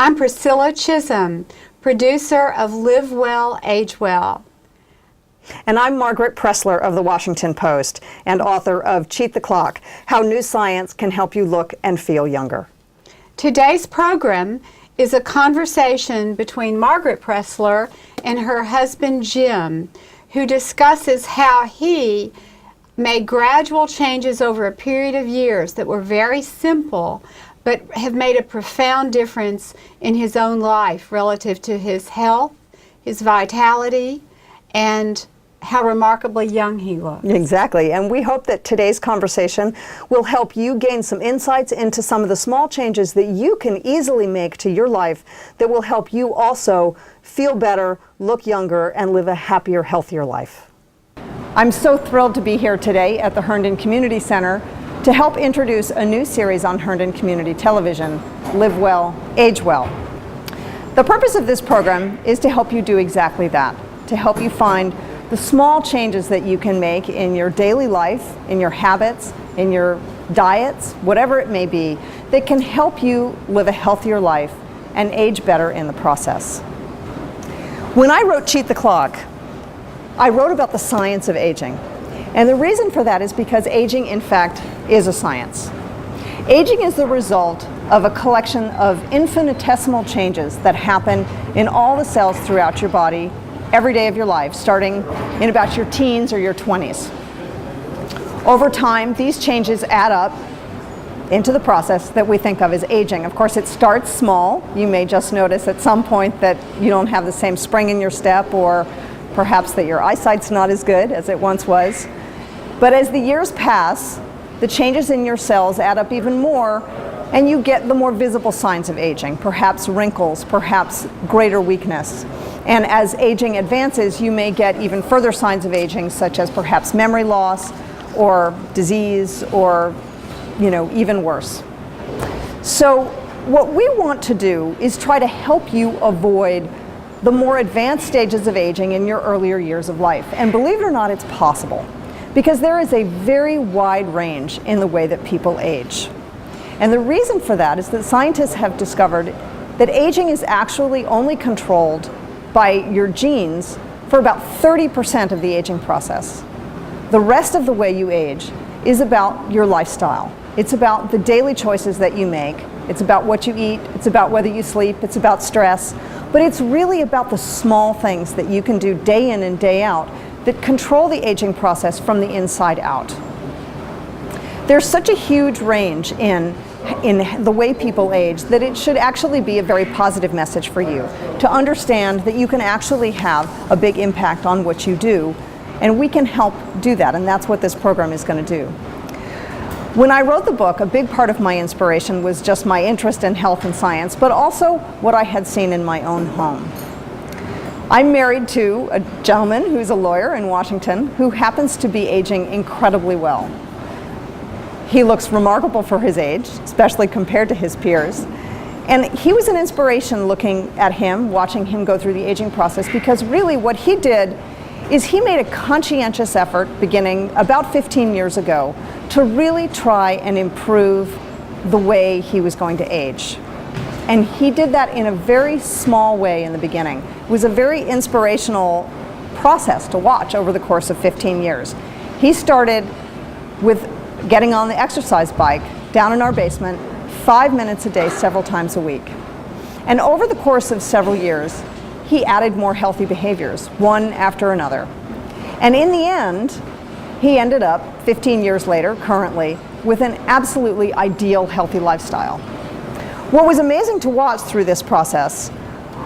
I'm Priscilla Chisholm, producer of Live Well, Age Well. And I'm Margaret Pressler of the Washington Post and author of Cheat the Clock, How New Science Can Help You Look and Feel Younger. Today's program is a conversation between Margaret Pressler and her husband Jim, who discusses how he made gradual changes over a period of years that were very simple, but have made a profound difference in his own life relative to his health, his vitality, and how remarkably young he looks. Exactly, and we hope that today's conversation will help you gain some insights into some of the small changes that you can easily make to your life that will help you also feel better, look younger, and live a happier, healthier life. I'm so thrilled to be here today at the Herndon Community Center to help introduce a new series on Herndon Community Television, Live Well, Age Well. The purpose of this program is to help you do exactly that, to help you find the small changes that you can make in your daily life, in your habits, in your diets, whatever it may be, that can help you live a healthier life and age better in the process. When I wrote Cheat the Clock, I wrote about the science of aging. And the reason for that is because aging, in fact, is a science. Aging is the result of a collection of infinitesimal changes that happen in all the cells throughout your body every day of your life, starting in about your teens or your 20s. Over time, these changes add up into the process that we think of as aging. Of course, it starts small. You may just notice at some point that you don't have the same spring in your step, or perhaps that your eyesight's not as good as it once was. But as the years pass, the changes in your cells add up even more, and you get the more visible signs of aging, perhaps wrinkles, perhaps greater weakness. And as aging advances, you may get even further signs of aging, such as perhaps memory loss or disease, or even worse. So what we want to do is try to help you avoid the more advanced stages of aging in your earlier years of life. And believe it or not, it's possible, because there is a very wide range in the way that people age. And the reason for that is that scientists have discovered that aging is actually only controlled by your genes for about 30% of the aging process. The rest of the way you age is about your lifestyle. It's about the daily choices that you make. It's about what you eat. It's about whether you sleep. It's about stress. But it's really about the small things that you can do day in and day out that control the aging process from the inside out. There's such a huge range in the way people age that it should actually be a very positive message for you to understand that you can actually have a big impact on what you do, and we can help do that, and that's what this program is going to do. When I wrote the book, a big part of my inspiration was just my interest in health and science, but also what I had seen in my own home. I'm married to a gentleman who's a lawyer in Washington who happens to be aging incredibly well. He looks remarkable for his age, especially compared to his peers. And he was an inspiration looking at him, watching him go through the aging process, because really what he did is he made a conscientious effort beginning about 15 years ago to really try and improve the way he was going to age. And he did that in a very small way in the beginning. It was a very inspirational process to watch over the course of 15 years. He started with getting on the exercise bike down in our basement 5 minutes a day, several times a week. And over the course of several years, he added more healthy behaviors, one after another. And in the end, he ended up, 15 years later, currently, with an absolutely ideal healthy lifestyle. What was amazing to watch through this process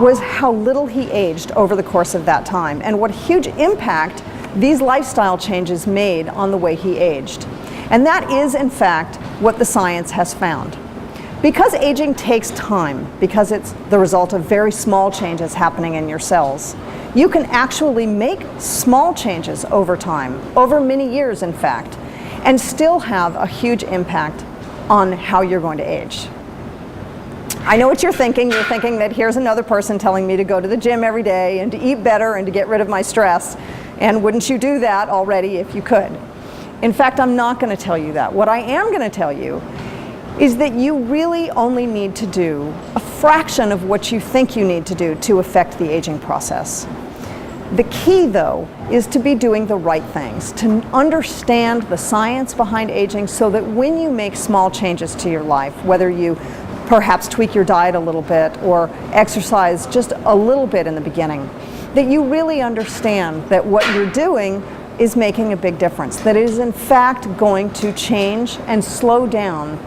was how little he aged over the course of that time, and what huge impact these lifestyle changes made on the way he aged. And that is, in fact, what the science has found. Because aging takes time, because it's the result of very small changes happening in your cells, you can actually make small changes over time, over many years in fact, and still have a huge impact on how you're going to age. I know what you're thinking. You're thinking that here's another person telling me to go to the gym every day and to eat better and to get rid of my stress. And wouldn't you do that already if you could? In fact, I'm not going to tell you that. What I am going to tell you is that you really only need to do a fraction of what you think you need to do to affect the aging process. The key, though, is to be doing the right things, to understand the science behind aging so that when you make small changes to your life, whether you perhaps tweak your diet a little bit or exercise just a little bit in the beginning, that you really understand that what you're doing is making a big difference, that it is in fact going to change and slow down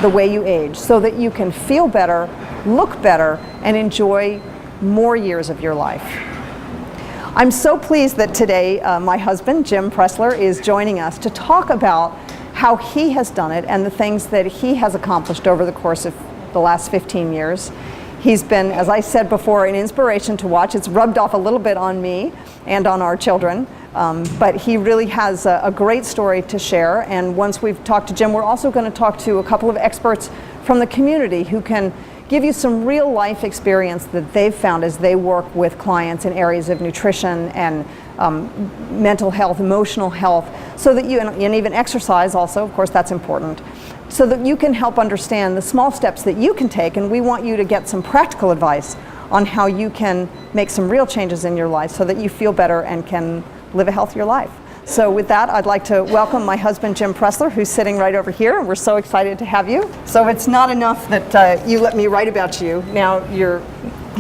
the way you age so that you can feel better, look better, and enjoy more years of your life. I'm so pleased that today my husband, Jim Pressler, is joining us to talk about how he has done it and the things that he has accomplished over the course of the last 15 years. He's been, as I said before, an inspiration to watch. It's rubbed off a little bit on me and on our children, but he really has a great story to share. And once we've talked to Jim, we're also going to talk to a couple of experts from the community who can give you some real life experience that they've found as they work with clients in areas of nutrition and mental health, emotional health, so that you, and even exercise also, of course that's important, so that you can help understand the small steps that you can take. And we want you to get some practical advice on how you can make some real changes in your life so that you feel better and can live a healthier life. So with that, I'd like to welcome my husband, Jim Pressler, who's sitting right over here, and we're so excited to have you. So it's not enough that you let me write about you. Now you're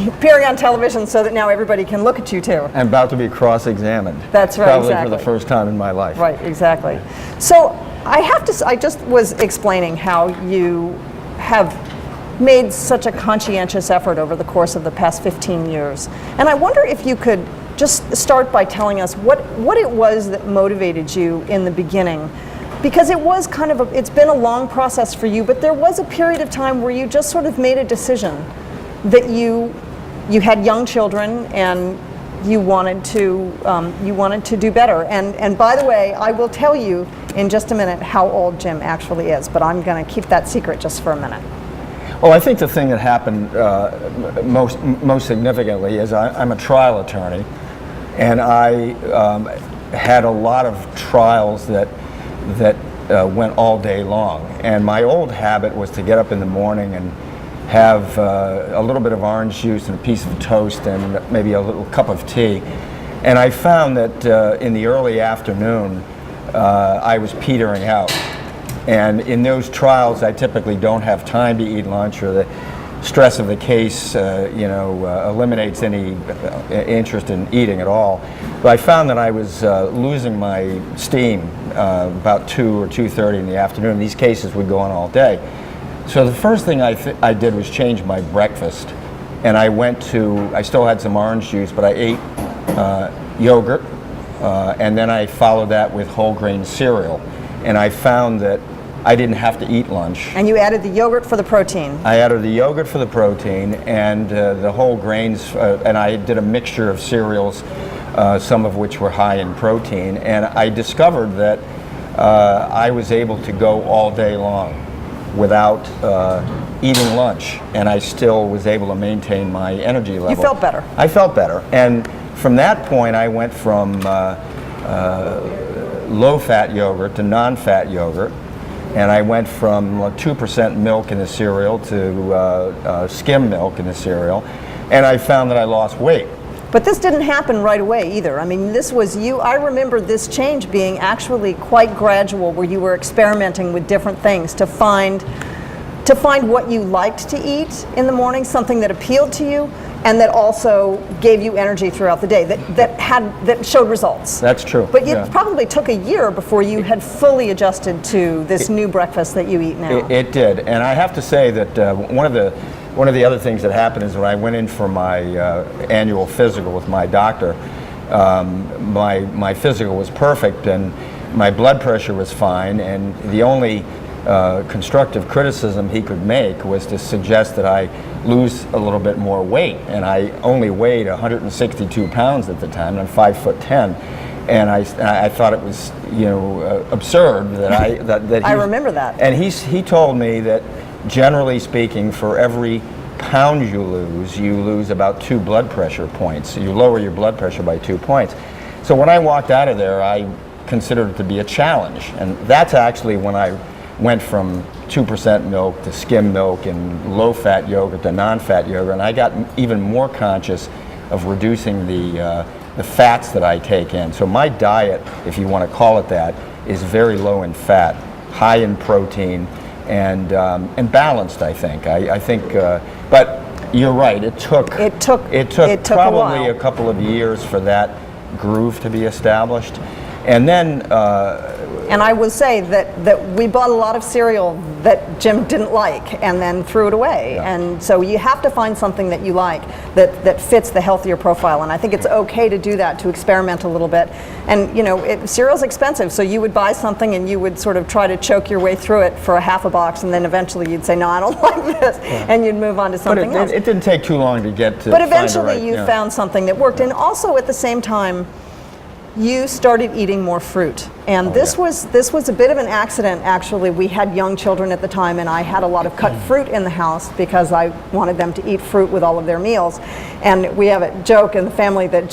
appearing on television so that now everybody can look at you too. I'm about to be cross-examined. That's right, Probably exactly. for the first time in my life. Right, exactly. So I just was explaining how you have made such a conscientious effort over the course of the past 15 years. And I wonder if you could just start by telling us what it was that motivated you in the beginning. Because it was kind of it's been a long process for you, but there was a period of time where you just sort of made a decision that you had young children and you wanted to do better. And by the way, I will tell you in just a minute how old Jim actually is, but I'm going to keep that secret just for a minute. Well, I think the thing that happened most significantly is I'm a trial attorney, and I had a lot of trials that went all day long. And my old habit was to get up in the morning and have a little bit of orange juice and a piece of toast and maybe a little cup of tea. And I found that in the early afternoon, I was petering out. And in those trials, I typically don't have time to eat lunch, or the stress of the case, eliminates any interest in eating at all. But I found that I was losing my steam about 2 or 2:30 in the afternoon. These cases would go on all day. So the first thing I did was change my breakfast. And I still had some orange juice, but I ate yogurt, and then I followed that with whole grain cereal. And I found that I didn't have to eat lunch. And you added the yogurt for the protein. I added the yogurt for the protein and the whole grains, and I did a mixture of cereals, some of which were high in protein. And I discovered that I was able to go all day long without eating lunch, and I still was able to maintain my energy level. You felt better. I felt better. And from that point, I went from low-fat yogurt to non-fat yogurt, and I went from 2% milk in the cereal to skim milk in the cereal, and I found that I lost weight. But this didn't happen right away either. I mean, this was I remember this change being actually quite gradual, where you were experimenting with different things to find what you liked to eat in the morning, something that appealed to you, and that also gave you energy throughout the day, that showed results. That's true. But it probably took a year before you had fully adjusted to this new breakfast that you eat now. It did, and I have to say that one of the other things that happened is when I went in for my annual physical with my doctor, my physical was perfect and my blood pressure was fine, and the only constructive criticism he could make was to suggest that I lose a little bit more weight, and I only weighed 162 pounds at the time, and I'm 5'10", and I thought it was absurd that I remember that. And he told me that generally speaking, for every pound you lose about 2 blood pressure points. You lower your blood pressure by 2 points. So when I walked out of there, I considered it to be a challenge, and that's actually when I went from 2% milk to skim milk and low-fat yogurt to non-fat yogurt, and I got even more conscious of reducing the fats that I take in. So my diet, if you want to call it that, is very low in fat, high in protein, and balanced. I think. I think, but you're right. It took probably a couple of years for that groove to be established, and then. And I will say that we bought a lot of cereal that Jim didn't like and then threw it away. Yeah. And so you have to find something that you like that fits the healthier profile. And I think it's okay to do that, to experiment a little bit. And you know, cereal's expensive, so you would buy something and you would sort of try to choke your way through it for a half a box, and then eventually you'd say, no, I don't like this, and you'd move on to something else. It didn't take too long to get to. But eventually you found something that worked. And also at the same time, you started eating more fruit, and this was a bit of an accident. Actually, we had young children at the time, and I had a lot of cut fruit in the house because I wanted them to eat fruit with all of their meals. And we have a joke in the family that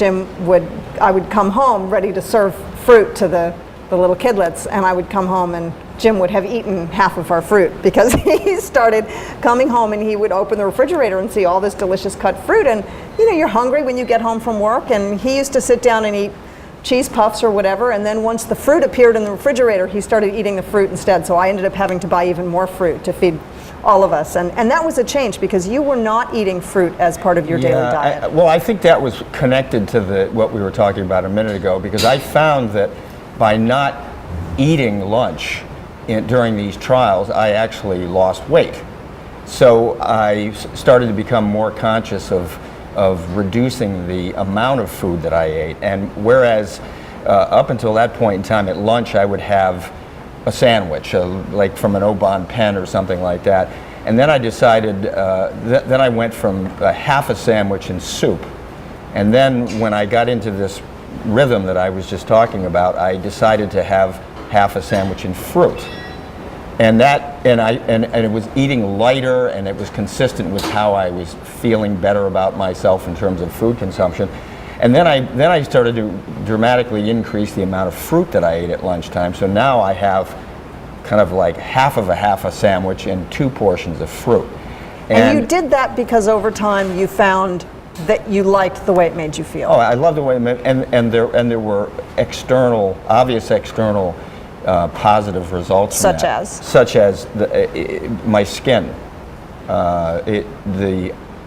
I would come home ready to serve fruit to the little kidlets, and I would come home and Jim would have eaten half of our fruit because he started coming home and he would open the refrigerator and see all this delicious cut fruit. And you know, you're hungry when you get home from work, and he used to sit down and eat cheese puffs or whatever, and then once the fruit appeared in the refrigerator, he started eating the fruit instead. So I ended up having to buy even more fruit to feed all of us, and that was a change because you were not eating fruit as part of your daily diet. Well, I think that was connected to what we were talking about a minute ago, because I found that by not eating lunch during these trials, I actually lost weight. So I started to become more conscious of reducing the amount of food that I ate. And whereas up until that point in time at lunch, I would have a sandwich, like from an Oban pen or something like that. And then I decided, then I went from half a sandwich and soup. And then when I got into this rhythm that I was just talking about, I decided to have half a sandwich and fruit. And it was eating lighter, and it was consistent with how I was feeling better about myself in terms of food consumption. And then I started to dramatically increase the amount of fruit that I ate at lunchtime. So now I have kind of like half a sandwich and 2 portions of fruit. And you did that because over time you found that you liked the way it made you feel. Oh, I loved the way it made, and there were obvious external positive results. Such as my skin.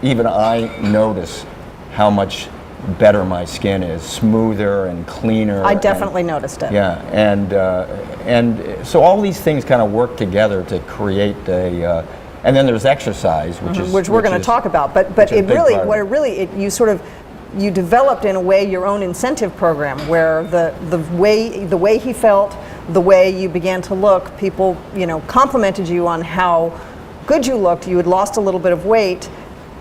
Even I notice how much better my skin is, smoother and cleaner. I definitely noticed it. Yeah, and so all these things kind of work together to create and then there's exercise, which we're going to talk about. But you developed in a way your own incentive program, where the way he felt, the way you began to look, people complimented you on how good you looked. You had lost a little bit of weight.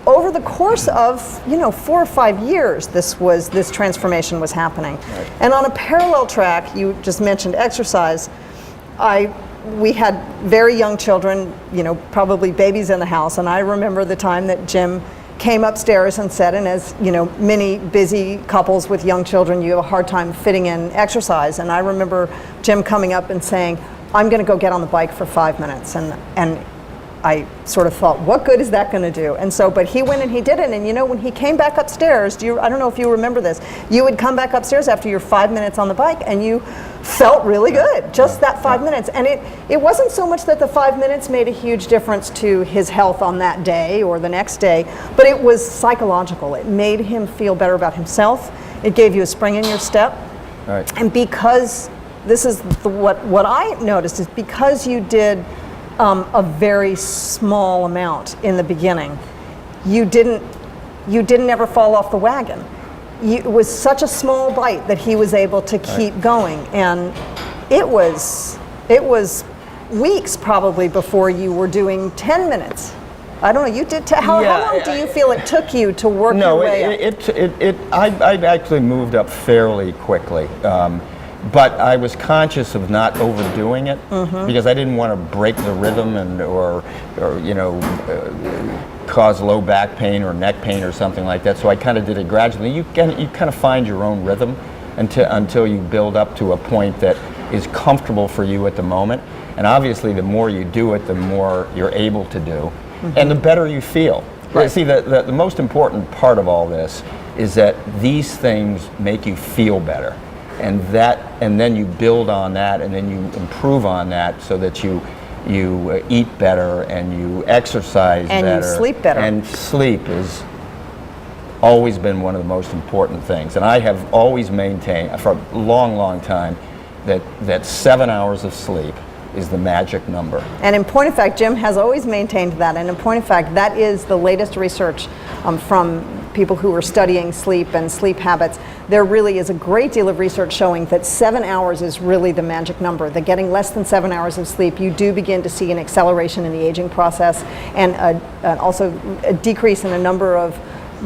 Over the course of 4 or 5 years, this transformation was happening. Right. And on a parallel track, you just mentioned exercise. We had very young children, probably babies in the house, and I remember the time that Jim came upstairs and said, and as many busy couples with young children, you have a hard time fitting in exercise. And I remember Jim coming up and saying, I'm going to go get on the bike for 5 minutes. And I sort of thought, what good is that going to do? And so, but he went and he did it. And when he came back upstairs, I don't know if you remember this, you would come back upstairs after your 5 minutes on the bike and you felt really good, just that 5 minutes. And it wasn't so much that the 5 minutes made a huge difference to his health on that day or the next day, but it was psychological. It made him feel better about himself. It gave you a spring in your step. Right. And because this is what I noticed is because you did a very small amount in the beginning, you didn't ever fall off the wagon. It was such a small bite that he was able to keep going, and it was weeks probably before you were doing 10 minutes. I don't know. You did. How long do you feel it took you to work your way up? I actually moved up fairly quickly. But I was conscious of not overdoing it because I didn't want to break the rhythm or cause low back pain or neck pain or something like that. So I kind of did it gradually. You kind of find your own rhythm until you build up to a point that is comfortable for you at the moment. And obviously, the more you do it, the more you're able to do, and the better you feel. Right. See, the most important part of all this is that these things make you feel better, and then you build on that, and then you improve on that, so that you eat better and you exercise and better. You sleep better. And sleep has always been one of the most important things. And I have always maintained for a long, long time that 7 hours of sleep is the magic number. And in point of fact, Jim has always maintained that. And in point of fact, that is the latest research from people who are studying sleep and sleep habits. There really is a great deal of research showing that 7 hours is really the magic number. That getting less than 7 hours of sleep, you do begin to see an acceleration in the aging process, and also a decrease in a number of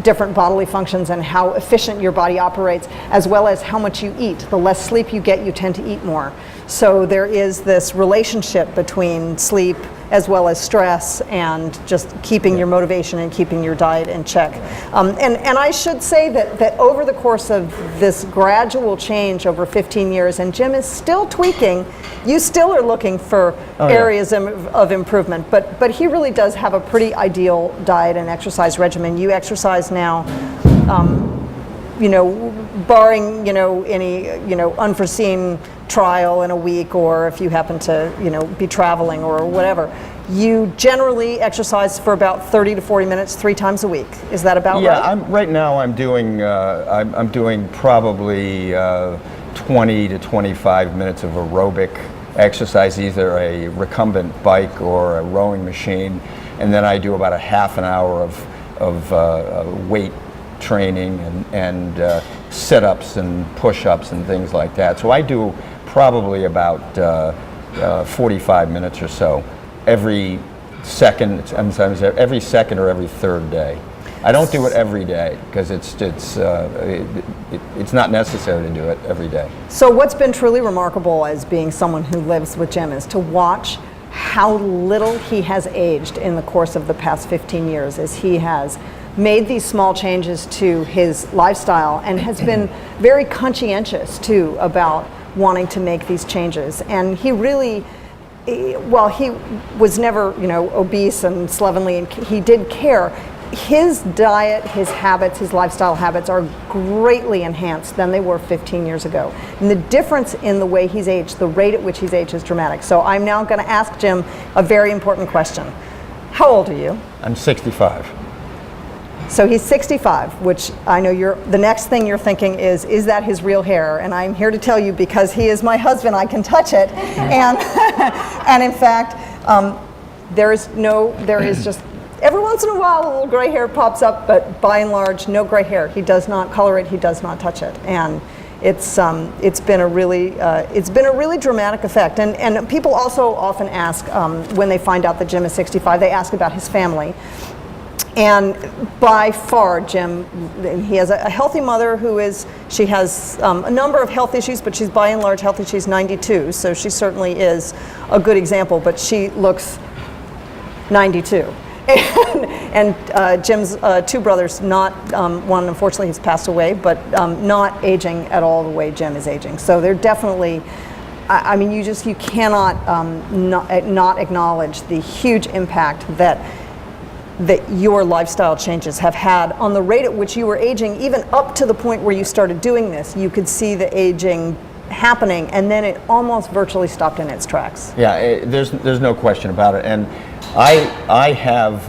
different bodily functions and how efficient your body operates, as well as how much you eat. The less sleep you get, you tend to eat more. So there is this relationship between sleep as well as stress and just keeping your motivation and keeping your diet in check. And I should say that over the course of this gradual change over 15 years, and Jim is still tweaking, you still are looking for areas of improvement, but he really does have a pretty ideal diet and exercise regimen. You exercise now, barring any unforeseen trial in a week, or if you happen to be traveling or whatever, you generally exercise for about 30 to 40 minutes 3 times a week. Is that about right? Yeah, right now I'm doing probably 20 to 25 minutes of aerobic exercise, either a recumbent bike or a rowing machine, and then I do about a half an hour of weight training and sit-ups and push-ups and things like that. So I do probably about 45 minutes or so every second, sometimes every second or every third day. I don't do it every day because it's not necessary to do it every day. So what's been truly remarkable as being someone who lives with Jim is to watch how little he has aged in the course of the past 15 years, as he has made these small changes to his lifestyle and has been very conscientious too about wanting to make these changes. And he really, while he was never obese and slovenly, and he did care, his diet, his habits, his lifestyle habits are greatly enhanced than they were 15 years ago. And the difference in the way he's aged, the rate at which he's aged, is dramatic. So I'm now going to ask Jim a very important question. How old are you? I'm 65. So he's 65, which I know the next thing you're thinking is that his real hair? And I'm here to tell you, because he is my husband, I can touch it. And in fact, there is just, every once in a while a little gray hair pops up, but by and large, no gray hair. He does not color it, he does not touch it. And it's been a really dramatic effect. And people also often ask, when they find out that Jim is 65, they ask about his family. And by far, Jim, he has a healthy mother she has a number of health issues, but she's by and large healthy. She's 92, so she certainly is a good example, but she looks 92. And Jim's 2 brothers, one unfortunately has passed away, but not aging at all the way Jim is aging. So they're definitely, I mean, you cannot not acknowledge the huge impact that your lifestyle changes have had on the rate at which you were aging. Even up to the point where you started doing this, you could see the aging happening, and then it almost virtually stopped in its tracks. Yeah, there's no question about it. And I have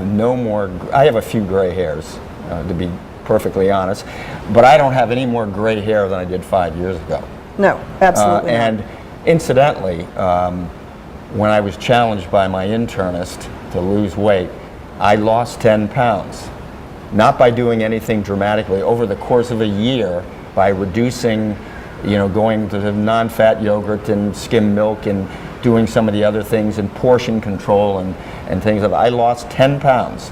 a few gray hairs, to be perfectly honest, but I don't have any more gray hair than I did 5 years ago. No, absolutely not. And incidentally, when I was challenged by my internist to lose weight, I lost 10 pounds, not by doing anything dramatically. Over the course of a year, by reducing, going to non-fat yogurt and skim milk and doing some of the other things and portion control and things I lost 10 pounds.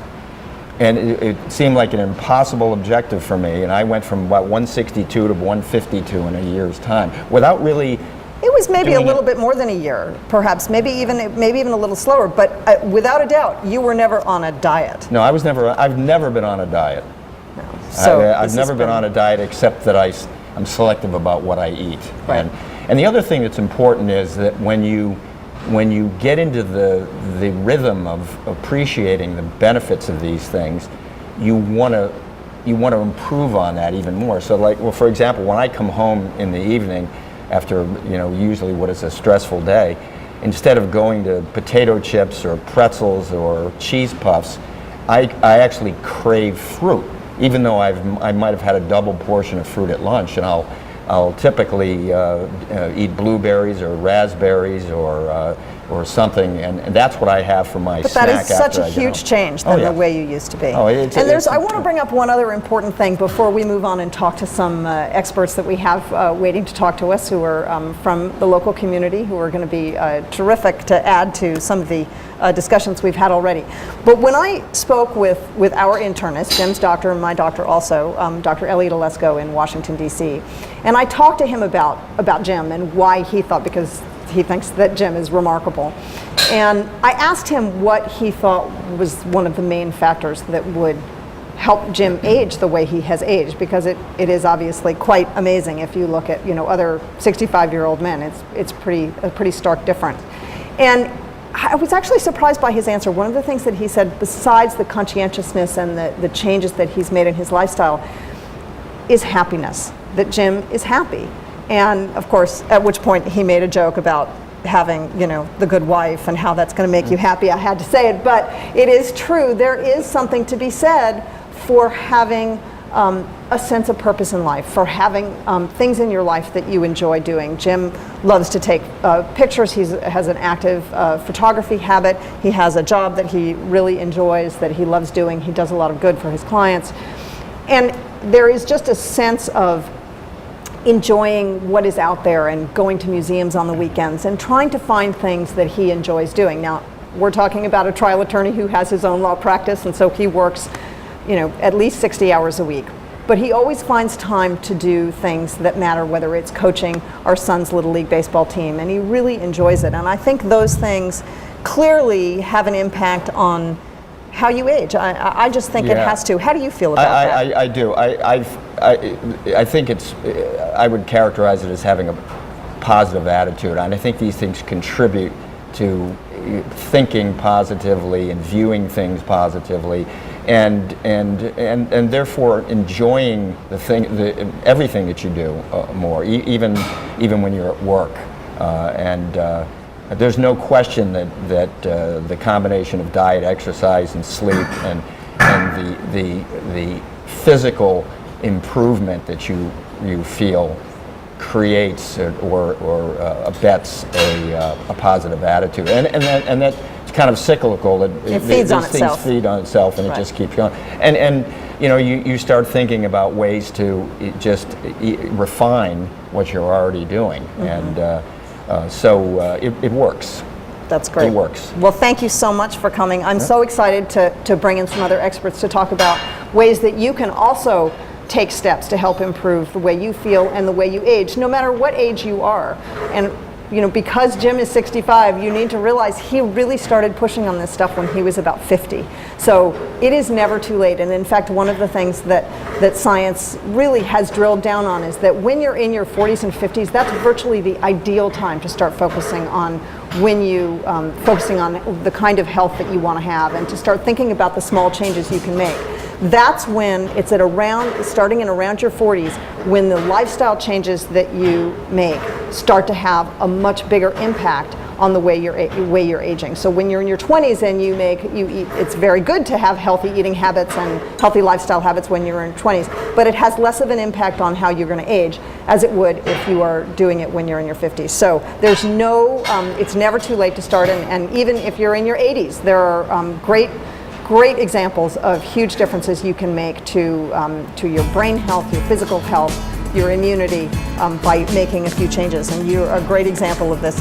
And it seemed like an impossible objective for me, and I went from about 162 to 152 in a year's time without really. It was maybe a little bit more than a year, perhaps, maybe even a little slower, but without a doubt, you were never on a diet. No, I've never been on a diet. No. So I've never been on a diet, except that I'm selective about what I eat. Right. And the other thing that's important is that when you get into the rhythm of appreciating the benefits of these things, you want to improve on that even more. So like, well, for example, when I come home in the evening after, usually what is a stressful day, instead of going to potato chips or pretzels or cheese puffs, I actually crave fruit, even though I might have had a double portion of fruit at lunch, and I'll typically eat blueberries or raspberries or something, and that's what I have for my But snack. that is such after a I get huge home. change than the way you used to be. Oh, I want to bring up one other important thing before we move on and talk to some experts that we have waiting to talk to us, who are from the local community, who are going to be terrific to add to some of the discussions we've had already. But when I spoke with our internist, Jim's doctor and my doctor also, Dr. Elliot Olesko in Washington, D.C., and I talked to him about Jim and why he thought, because he thinks that Jim is remarkable. And I asked him what he thought was one of the main factors that would help Jim age the way he has aged, because it is obviously quite amazing. If you look at other 65-year-old men, it's a pretty stark difference. And I was actually surprised by his answer. One of the things that he said, besides the conscientiousness and the changes that he's made in his lifestyle, is happiness, that Jim is happy. And of course, at which point he made a joke about having, the good wife and how that's going to make you happy. I had to say it, but it is true. There is something to be said for having a sense of purpose in life, for having things in your life that you enjoy doing. Jim loves to take pictures. He has an active photography habit. He has a job that he really enjoys, that he loves doing. He does a lot of good for his clients. And there is just a sense of enjoying what is out there and going to museums on the weekends and trying to find things that he enjoys doing. Now, we're talking about a trial attorney who has his own law practice, and so he works, at least 60 hours a week. But he always finds time to do things that matter, whether it's coaching our son's Little League baseball team, and he really enjoys it. And I think those things clearly have an impact on how you age. I just think it has to. How do you feel about that? I do. I think I would characterize it as having a positive attitude, and I think these things contribute to thinking positively and viewing things positively, and therefore enjoying everything that you do more, even when you're at work, there's no question that the combination of diet, exercise, and sleep, and the physical improvement that you feel creates or abets a positive attitude, and that's kind of cyclical. It feeds on itself. Things feed on itself, and it just keeps going. And you start thinking about ways to just refine what you're already doing, and so it works. That's great. It works. Well, thank you so much for coming. I'm so excited to bring in some other experts to talk about ways that you can also take steps to help improve the way you feel and the way you age, no matter what age you are. And because Jim is 65, you need to realize he really started pushing on this stuff when he was about 50. So it is never too late. And in fact, one of the things that science really has drilled down on is that when you're in your 40s and 50s, that's virtually the ideal time to start focusing on focusing on the kind of health that you want to have, and to start thinking about the small changes you can make. That's when it's starting in around your 40s, when the lifestyle changes that you make start to have a much bigger impact on the way you're aging. So when you're in your 20s and you eat, it's very good to have healthy eating habits and healthy lifestyle habits when you're in your 20s, but it has less of an impact on how you're going to age as it would if you are doing it when you're in your 50s. So there's it's never too late to start, and even if you're in your 80s, there are great examples of huge differences you can make to your brain health, your physical health, your immunity by making a few changes, and you're a great example of this.